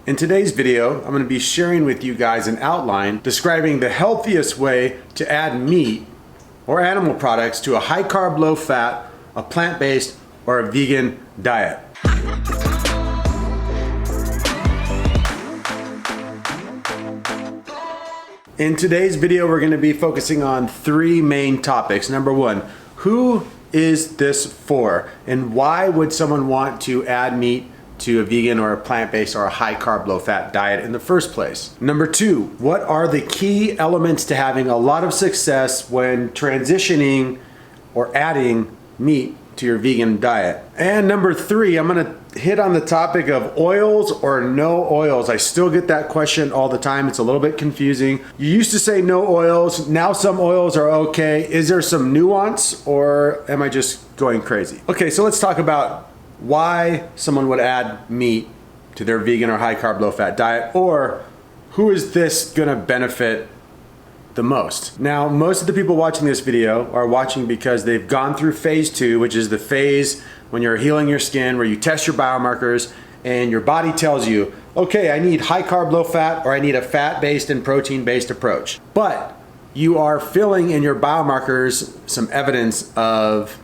In today's video, I'm going to be sharing with you guys an outline describing the healthiest way to add meat or animal products to a high carb, low fat, a plant-based, or a vegan diet. In today's video, we're going to be focusing on three main topics. Number one, who is this for? And why would someone want to add meat to a vegan or a plant-based or a high carb, low fat diet in the first place? Number two, what are the key elements to having a lot of success when transitioning or adding meat to your vegan diet? And number three, I'm gonna hit on the topic of oils or no oils. I still get that question all the time. It's a little bit confusing. You used to say no oils, now some oils are okay. Is there some nuance or am I just going crazy? Okay, so let's talk about why someone would add meat to their vegan or high carb, low fat diet, or who is this gonna benefit the most. Now, most of the people watching this video are watching because they've gone through phase 2, which is the phase when you're healing your skin, where you test your biomarkers and your body tells you, okay, I need high carb, low fat, or I need a fat-based and protein-based approach. But you are feeling in your biomarkers some evidence of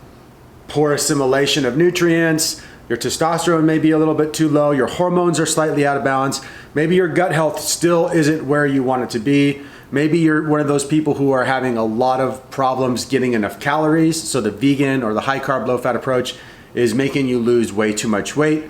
poor assimilation of nutrients, your testosterone may be a little bit too low, your hormones are slightly out of balance, maybe your gut health still isn't where you want it to be. Maybe you're one of those people who are having a lot of problems getting enough calories, so the vegan or the high carb, low fat approach is making you lose way too much weight,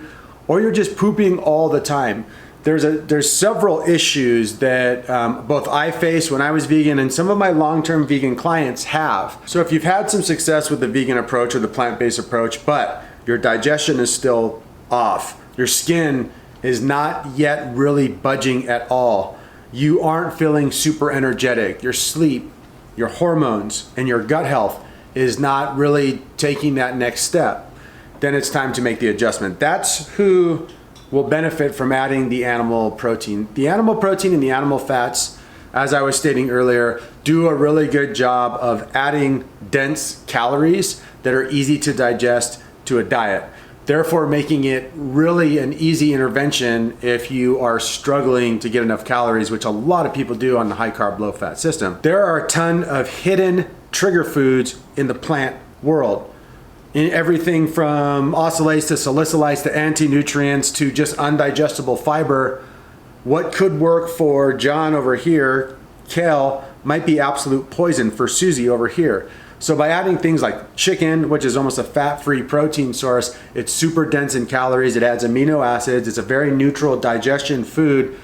or you're just pooping all the time. There's several issues that both I faced when I was vegan and some of my long-term vegan clients have. So if you've had some success with the vegan approach or the plant-based approach, but your digestion is still off, your skin is not yet really budging at all, you aren't feeling super energetic, your sleep, your hormones, and your gut health is not really taking that next step, then it's time to make the adjustment. That's who will benefit from adding the animal protein. The animal protein and the animal fats, as I was stating earlier, do a really good job of adding dense calories that are easy to digest to a diet, therefore making it really an easy intervention if you are struggling to get enough calories, which a lot of people do on the high carb, low fat system. There are a ton of hidden trigger foods in the plant world. In everything from oxalates to salicylates to anti-nutrients to just undigestible fiber. What could work for John over here, kale, might be absolute poison for Susie over here. So by adding things like chicken, which is almost a fat-free protein source, it's super dense in calories, it adds amino acids, it's a very neutral digestion food,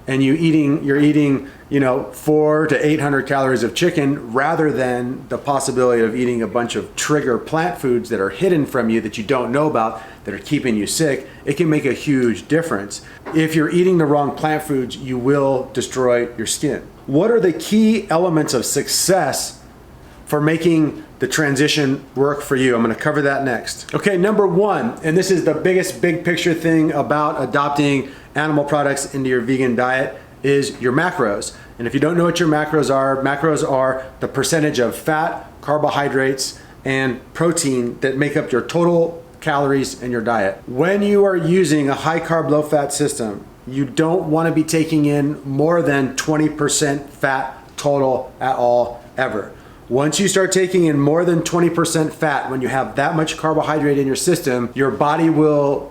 and you're eating 400 to 800 calories of chicken rather than the possibility of eating a bunch of trigger plant foods that are hidden from you that you don't know about, that are keeping you sick. It can make a huge difference. If you're eating the wrong plant foods, you will destroy your skin. What are the key elements of success for making the transition work for you? I'm gonna cover that next. Okay, number one, and this is the biggest big picture thing about adopting animal products into your vegan diet, is your macros. And if you don't know what your macros are the percentage of fat, carbohydrates, and protein that make up your total calories in your diet. When you are using a high carb, low fat system, you don't wanna be taking in more than 20% fat total at all, ever. Once you start taking in more than 20% fat, when you have that much carbohydrate in your system, your body will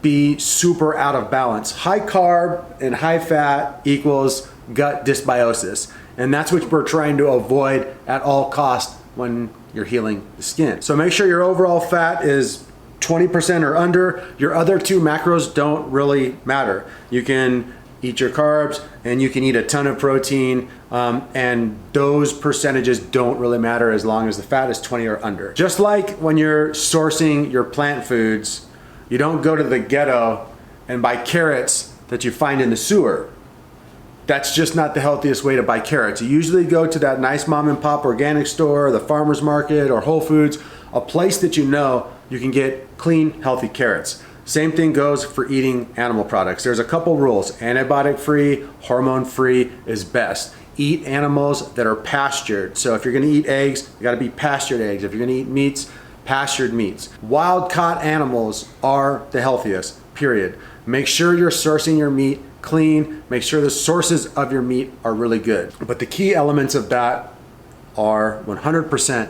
be super out of balance. High carb and high fat equals gut dysbiosis. And that's what we're trying to avoid at all costs when you're healing the skin. So make sure your overall fat is 20% or under. Your other two macros don't really matter. You can eat your carbs and you can eat a ton of protein, and those percentages don't really matter as long as the fat is 20 or under. Just like when you're sourcing your plant foods, you don't go to the ghetto and buy carrots that you find in the sewer. That's just not the healthiest way to buy carrots. You usually go to that nice mom and pop organic store, the farmer's market, or Whole Foods, a place that you know you can get clean, healthy carrots. Same thing goes for eating animal products. There's a couple rules. Antibiotic-free, hormone-free is best. Eat animals that are pastured. So if you're gonna eat eggs, you gotta be pastured eggs. If you're gonna eat meats, pastured meats. Wild-caught animals are the healthiest, period. Make sure you're sourcing your meat clean. Make sure the sources of your meat are really good. But the key elements of that are 100%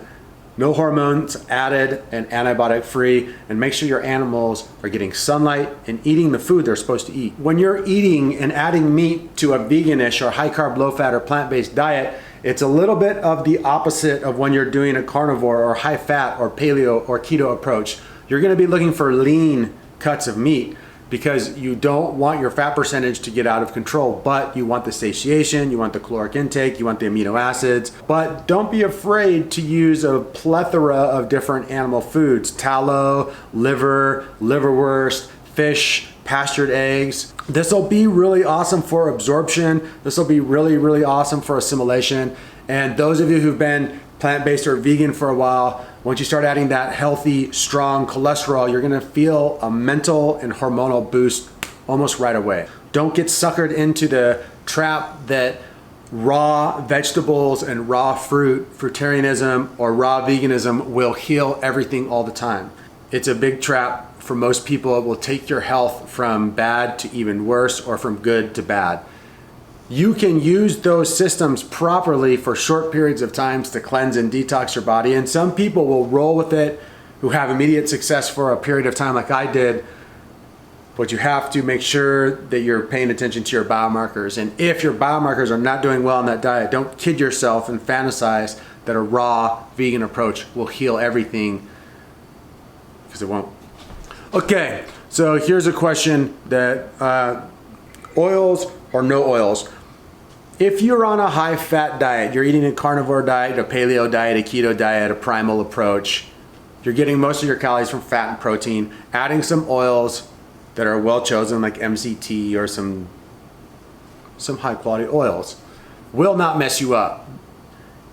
no hormones added and antibiotic free, and make sure your animals are getting sunlight and eating the food they're supposed to eat. When you're eating and adding meat to a veganish or high carb, low fat or plant-based diet, it's a little bit of the opposite of when you're doing a carnivore or high fat or paleo or keto approach. You're gonna be looking for lean cuts of meat because you don't want your fat percentage to get out of control, but you want the satiation, you want the caloric intake, you want the amino acids. But don't be afraid to use a plethora of different animal foods: tallow, liver, liverwurst, fish, pastured eggs. This will be really awesome for absorption. This will be really, really awesome for assimilation. And those of you who've been plant-based or vegan for a while, once you start adding that healthy, strong cholesterol, you're gonna feel a mental and hormonal boost almost right away. Don't get suckered into the trap that raw vegetables and raw fruit, fruitarianism or raw veganism will heal everything all the time. It's a big trap for most people. It will take your health from bad to even worse, or from good to bad. You can use those systems properly for short periods of times to cleanse and detox your body. And some people will roll with it who have immediate success for a period of time like I did. But you have to make sure that you're paying attention to your biomarkers. And if your biomarkers are not doing well on that diet, don't kid yourself and fantasize that a raw vegan approach will heal everything, because it won't. Okay, so here's a question that oils or no oils. If you're on a high fat diet, you're eating a carnivore diet, a paleo diet, a keto diet, a primal approach, you're getting most of your calories from fat and protein, adding some oils that are well chosen like MCT or some high quality oils will not mess you up.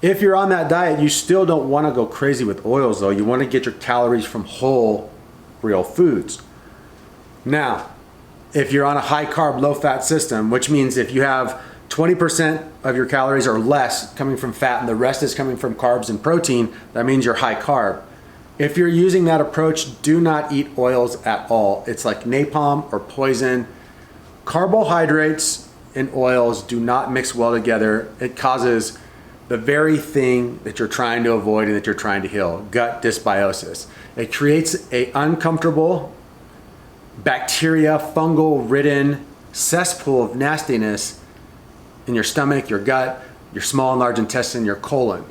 If you're on that diet, you still don't want to go crazy with oils though. You want to get your calories from whole, real foods. Now, if you're on a high carb, low fat system, which means if you have 20% of your calories or less coming from fat and the rest is coming from carbs and protein, that means you're high carb. If you're using that approach, do not eat oils at all. It's like napalm or poison. Carbohydrates and oils do not mix well together. It causes the very thing that you're trying to avoid and that you're trying to heal: gut dysbiosis. It creates an uncomfortable, bacteria, fungal-ridden cesspool of nastiness in your stomach, your gut, your small and large intestine, your colon.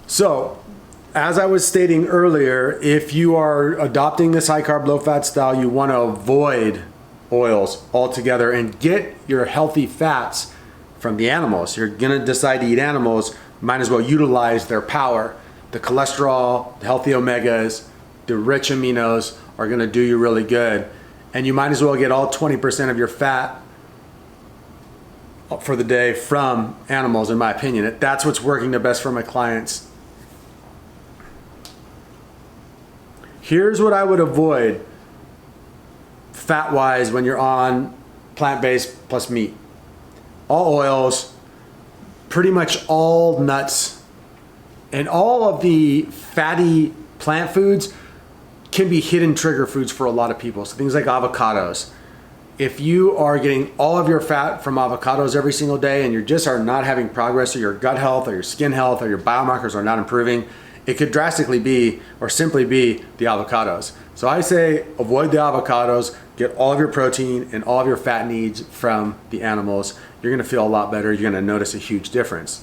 So, as I was stating earlier, if you are adopting this high carb, low fat style, you want to avoid oils altogether and get your healthy fats from the animals. You're gonna decide to eat animals, might as well utilize their power. The cholesterol, the healthy omegas, the rich aminos are gonna do you really good. And you might as well get all 20% of your fat for the day from animals, in my opinion. That's what's working the best for my clients. Here's what I would avoid fat-wise when you're on plant-based plus meat. All oils, pretty much all nuts, and all of the fatty plant foods can be hidden trigger foods for a lot of people. So things like avocados. If you are getting all of your fat from avocados every single day and you just are not having progress, or your gut health or your skin health or your biomarkers are not improving, it could drastically be or simply be the avocados. So I say avoid the avocados, get all of your protein and all of your fat needs from the animals. You're gonna feel a lot better. You're gonna notice a huge difference.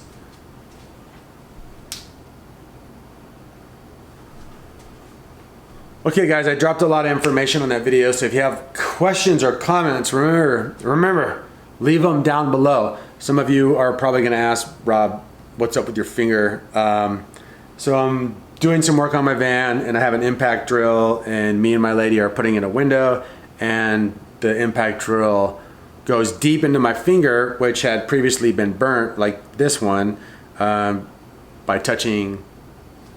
Okay guys, I dropped a lot of information on that video, so if you have questions or comments, remember, leave them down below. Some of you are probably gonna ask, Rob, what's up with your finger? So I'm doing some work on my van and I have an impact drill, and me and my lady are putting in a window, and the impact drill goes deep into my finger, which had previously been burnt, like this one, by touching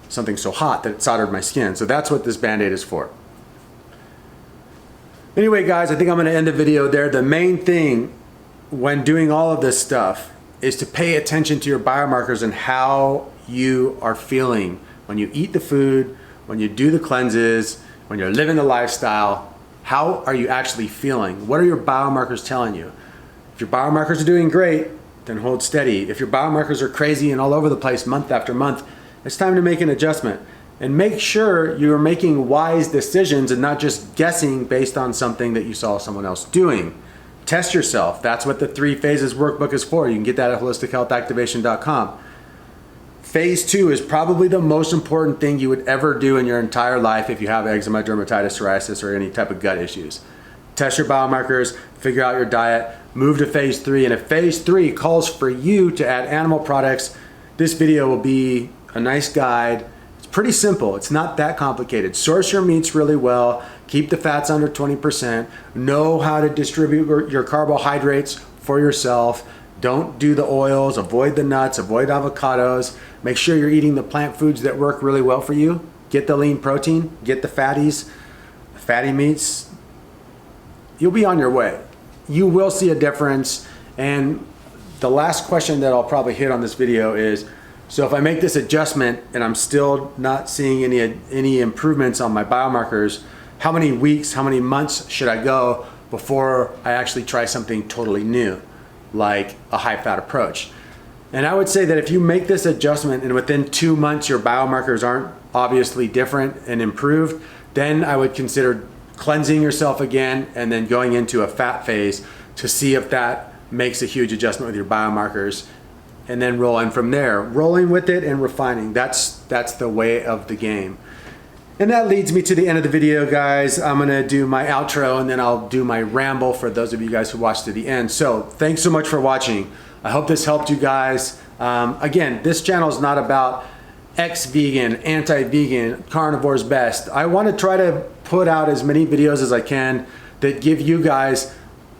something so hot that it soldered my skin. So that's what this Band-Aid is for. Anyway guys, I think I'm gonna end the video there. The main thing when doing all of this stuff is to pay attention to your biomarkers and how you are feeling when you eat the food, when you do the cleanses, when you're living the lifestyle. How are you actually feeling? What are your biomarkers telling you? If your biomarkers are doing great, then hold steady. If your biomarkers are crazy and all over the place month after month, it's time to make an adjustment. And make sure you're making wise decisions and not just guessing based on something that you saw someone else doing. Test yourself. That's what the 3 phases workbook is for. You can get that at holistichealthactivation.com. Phase 2 is probably the most important thing you would ever do in your entire life if you have eczema, dermatitis, psoriasis, or any type of gut issues. Test your biomarkers, figure out your diet, move to phase 3. And if phase 3 calls for you to add animal products, this video will be a nice guide. It's pretty simple. It's not that complicated. Source your meats really well. Keep the fats under 20%. Know how to distribute your carbohydrates for yourself. Don't do the oils. Avoid the nuts. Avoid avocados. Make sure you're eating the plant foods that work really well for you. Get the lean protein. Get the fatties, fatty meats. You'll be on your way. You will see a difference. And the last question that I'll probably hit on this video is, so if I make this adjustment and I'm still not seeing any improvements on my biomarkers, how many weeks, how many months should I go before I actually try something totally new, like a high fat approach? And I would say that if you make this adjustment and within 2 months your biomarkers aren't obviously different and improved, then I would consider cleansing yourself again and then going into a fat phase to see if that makes a huge adjustment with your biomarkers, and then rolling from there, rolling with it and refining. That's the way of the game. And that leads me to the end of the video, guys. I'm gonna do my outro and then I'll do my ramble for those of you guys who watched to the end. So thanks so much for watching. I hope this helped you guys. Again, this channel is not about ex-vegan, anti-vegan, carnivore's best. I want to try to put out as many videos as I can that give you guys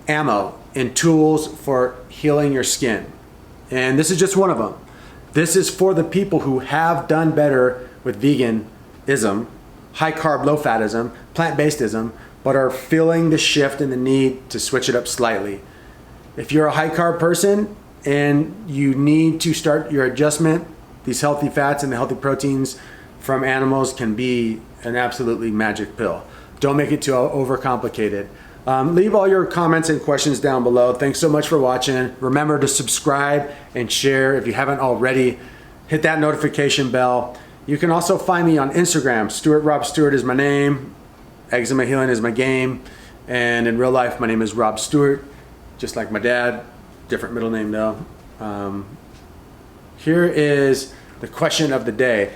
ammo and tools for healing your skin. And this is just one of them. This is for the people who have done better with veganism, high carb, low fatism, plant-basedism, but are feeling the shift and the need to switch it up slightly. If you're a high carb person and you need to start your adjustment, these healthy fats and the healthy proteins from animals can be an absolutely magic pill. Don't make it too overcomplicated. Leave all your comments and questions down below. Thanks so much for watching. Remember to subscribe and share if you haven't already. Hit that notification bell. You can also find me on Instagram. Rob Stuart is my name. Eczema healing is my game. And in real life, my name is Rob Stuart, just like my dad. Different middle name though. Here is the question of the day.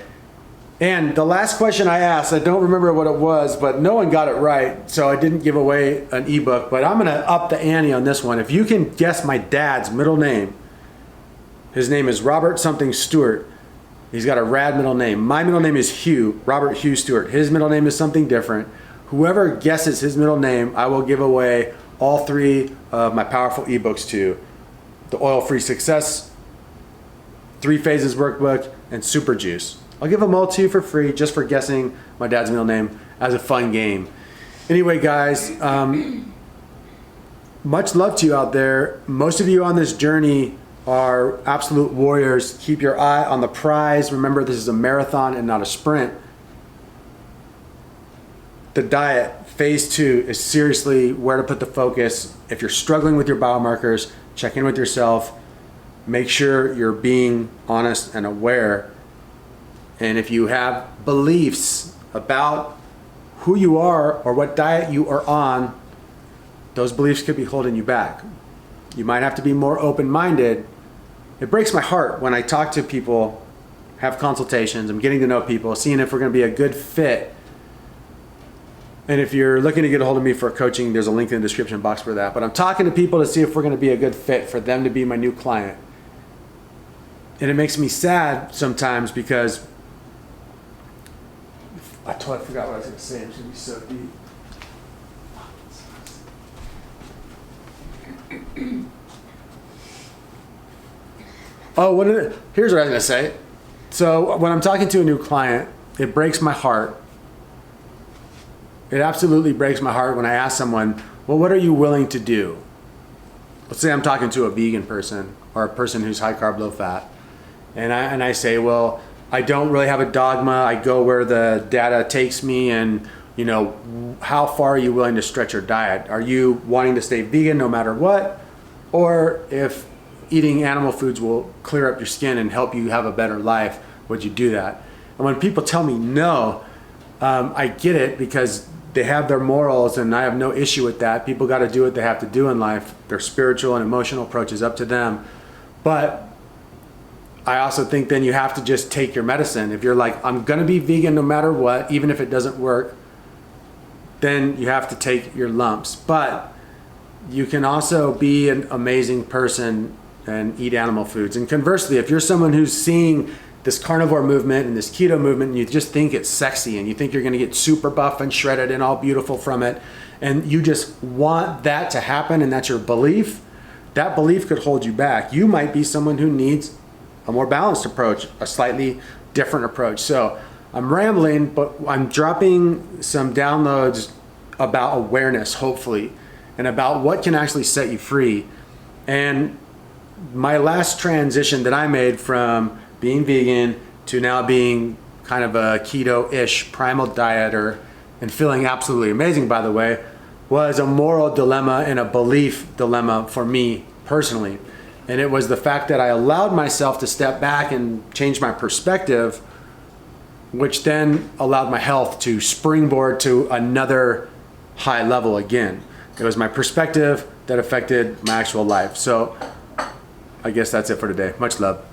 And the last question I asked, I don't remember what it was, but no one got it right, so I didn't give away an ebook, but I'm gonna up the ante on this one. If you can guess my dad's middle name, his name is Robert something Stewart. He's got a rad middle name. My middle name is Hugh, Robert Hugh Stewart. His middle name is something different. Whoever guesses his middle name, I will give away all 3 of my powerful ebooks to. The Oil-Free Success, 3 Phases Workbook, and Super Juice. I'll give them all to you for free just for guessing my dad's middle name as a fun game. Anyway, guys, much love to you out there. Most of you on this journey are absolute warriors. Keep your eye on the prize. Remember, this is a marathon and not a sprint. The diet, phase 2, is seriously where to put the focus. If you're struggling with your biomarkers, check in with yourself. Make sure you're being honest and aware. And if you have beliefs about who you are or what diet you are on, those beliefs could be holding you back. You might have to be more open-minded. It breaks my heart when I talk to people, have consultations, I'm getting to know people, seeing if we're going to be a good fit. And if you're looking to get a hold of me for coaching, there's a link in the description box for that. But I'm talking to people to see if we're going to be a good fit for them to be my new client. And it makes me sad sometimes because I totally forgot what I was going to say. It's going to be so deep. Here's what I was going to say. So when I'm talking to a new client, it breaks my heart. It absolutely breaks my heart when I ask someone, well, what are you willing to do? let's say I'm talking to a vegan person or a person who's high carb, low fat, and I say, well, I don't really have a dogma. I go where the data takes me, and you know, how far are you willing to stretch your diet? Are you wanting to stay vegan no matter what? Or if eating animal foods will clear up your skin and help you have a better life, would you do that? And when people tell me no, I get it, because they have their morals and I have no issue with that. People got to do what they have to do in life. Their spiritual and emotional approach is up to them. But I also think then you have to just take your medicine. If you're like, I'm going to be vegan no matter what, even if it doesn't work, then you have to take your lumps. But you can also be an amazing person and eat animal foods. And conversely, if you're someone who's seeing this carnivore movement and this keto movement, and you just think it's sexy and you think you're going to get super buff and shredded and all beautiful from it, and you just want that to happen, and that's your belief, that belief could hold you back. You might be someone who needs a more balanced approach, a slightly different approach. So I'm rambling, but I'm dropping some downloads about awareness, hopefully, and about what can actually set you free. And my last transition that I made from being vegan to now being kind of a keto-ish primal dieter, and feeling absolutely amazing, by the way, was a moral dilemma and a belief dilemma for me personally. And it was the fact that I allowed myself to step back and change my perspective, which then allowed my health to springboard to another high level again. It was my perspective that affected my actual life. So I guess that's it for today. Much love.